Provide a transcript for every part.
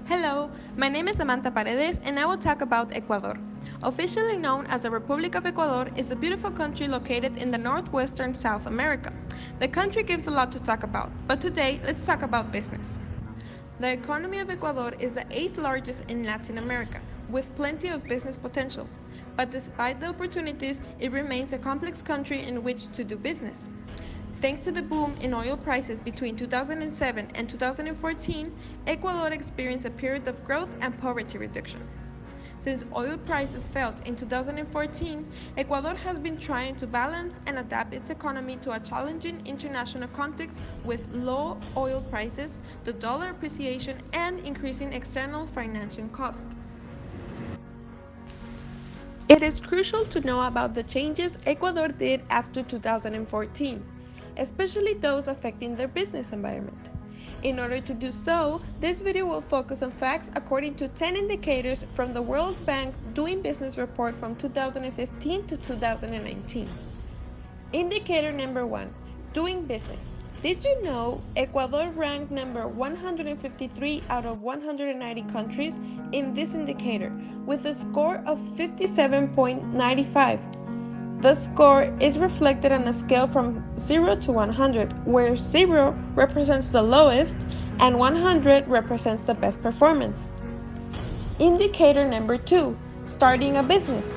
Hello, my name is Samantha Paredes and I will talk about Ecuador. Officially known as the Republic of Ecuador, is a beautiful country located in the northwestern South America. The country gives a lot to talk about, but today let's talk about business. The economy of Ecuador is the eighth largest in Latin America, with plenty of business potential. But despite the opportunities, it remains a complex country in which to do business. Thanks to the boom in oil prices between 2007 and 2014, Ecuador experienced a period of growth and poverty reduction. Since oil prices fell in 2014, Ecuador has been trying to balance and adapt its economy to a challenging international context with low oil prices, the dollar appreciation, and increasing external financing costs. It is crucial to know about the changes Ecuador did after 2014, especially those affecting their business environment. In order to do so, this video will focus on facts according to 10 indicators from the World Bank Doing Business report from 2015 to 2019. Indicator number 1, doing business. Did you know Ecuador ranked number 153 out of 190 countries in this indicator with a score of 57.95? The score is reflected on a scale from 0 to 100, where 0 represents the lowest and 100 represents the best performance. Indicator number 2, starting a business.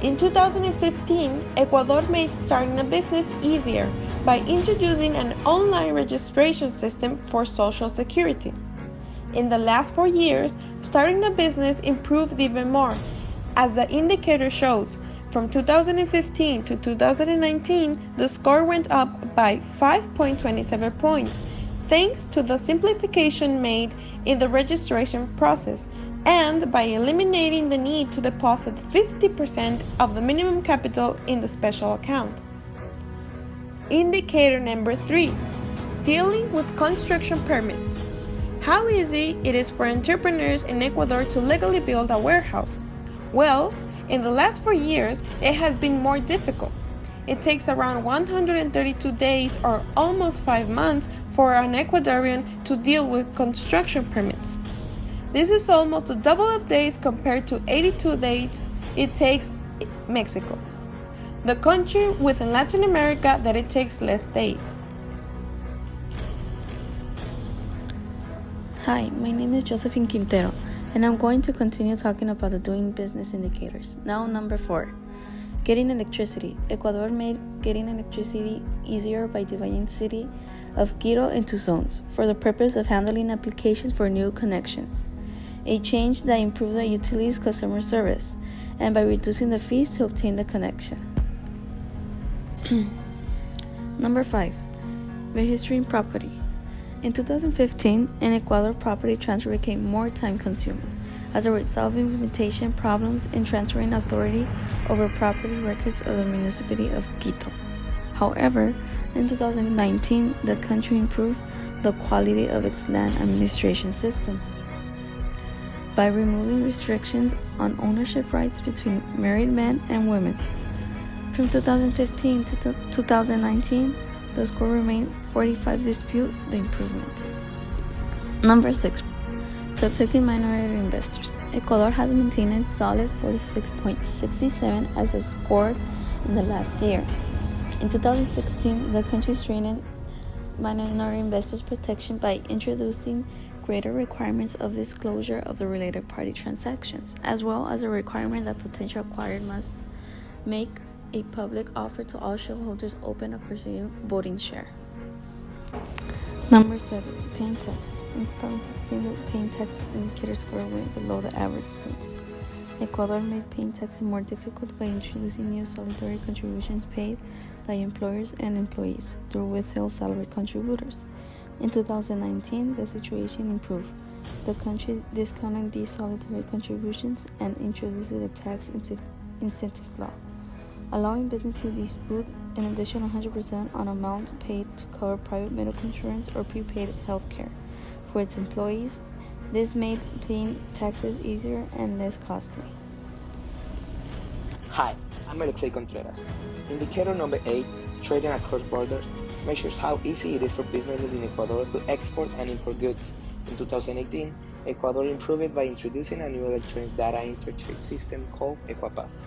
In 2015, Ecuador made starting a business easier by introducing an online registration system for Social Security. In the last 4 years, starting a business improved even more, as the indicator shows. From 2015 to 2019, the score went up by 5.27 points, thanks to the simplification made in the registration process and by eliminating the need to deposit 50% of the minimum capital in the special account. Indicator number 3, dealing with construction permits. How easy it is for entrepreneurs in Ecuador to legally build a warehouse? Well, in the last 4 years, it has been more difficult. It takes around 132 days or almost 5 months for an Ecuadorian to deal with construction permits. This is almost a double of days compared to 82 days it takes Mexico, the country within Latin America that it takes less days. Hi, my name is Josephine Quintero, and I'm going to continue talking about the doing business indicators. Now, number 4, getting electricity. Ecuador made getting electricity easier by dividing the city of Quito into zones for the purpose of handling applications for new connections, a change that improved the utilities customer service, and by reducing the fees to obtain the connection. Number 5, registering property. In 2015, in Ecuador, property transfer became more time-consuming as a result of implementation problems in transferring authority over property records of the municipality of Quito. However, in 2019, the country improved the quality of its land administration system by removing restrictions on ownership rights between married men and women. From 2015 to 2019, the score remained 45 dispute the improvements. Number 6, protecting minority investors. Ecuador has maintained a solid 46.67 as a score in the last year. In 2016, the country strengthened minority investors' protection by introducing greater requirements of disclosure of the related party transactions, as well as a requirement that potential acquirers must make a public offer to all shareholders open a corresponding voting share. Number 7, paying taxes. In 2016, the paying taxes indicator score went below the average since Ecuador made paying taxes more difficult by introducing new solitary contributions paid by employers and employees through withheld salary contributors. In 2019, the situation improved. The country discounted these solitary contributions and introduced a tax incentive law, allowing business to dispute an additional 100% on amount paid to cover private medical insurance or prepaid health care for its employees. This made paying taxes easier and less costly. Hi, I'm Alexei Contreras. Indicator number 8, trading across borders, measures how easy it is for businesses in Ecuador to export and import goods. In 2018, Ecuador improved it by introducing a new electronic data interchange system called Equapass.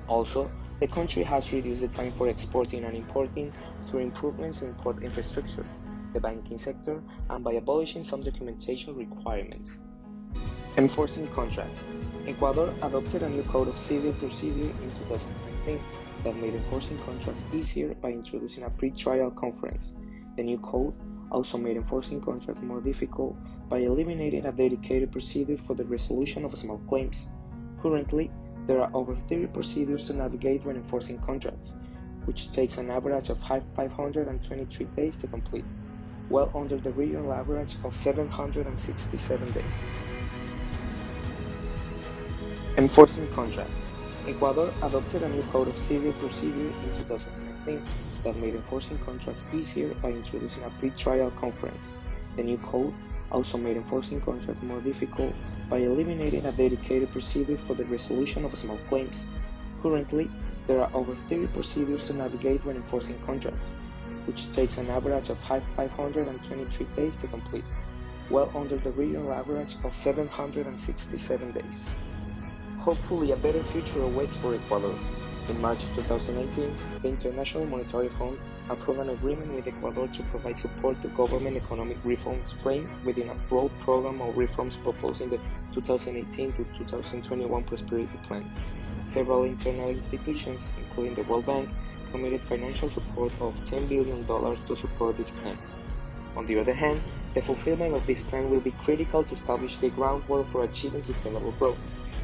Also, the country has reduced the time for exporting and importing through improvements in port infrastructure, the banking sector, and by abolishing some documentation requirements. Enforcing contracts. Ecuador adopted a new code of civil procedure in 2017 that made enforcing contracts easier by introducing a pre-trial conference. The new code also made enforcing contracts more difficult by eliminating a dedicated procedure for the resolution of small claims. Currently, there are over 30 procedures to navigate when enforcing contracts, which takes an average of 523 days to complete, well under the regional average of 767 days. Enforcing contracts. Ecuador adopted a new code of civil procedure in 2017 that made enforcing contracts easier by introducing a pre-trial conference. The new code also made enforcing contracts more difficult by eliminating a dedicated procedure for the resolution of small claims. Currently, there are over 30 procedures to navigate when enforcing contracts, which takes an average of 523 days to complete, well under the regional average of 767 days. Hopefully, a better future awaits for Ecuador. In March 2019, the International Monetary Fund approved an agreement with Ecuador to provide support to government economic reforms framed within a broad program of reforms proposed in the 2018 to 2021 Prosperity Plan. Several international institutions, including the World Bank, committed financial support of $10 billion to support this plan. On the other hand, the fulfillment of this plan will be critical to establish the groundwork for achieving sustainable growth,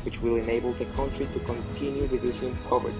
which will enable the country to continue reducing poverty.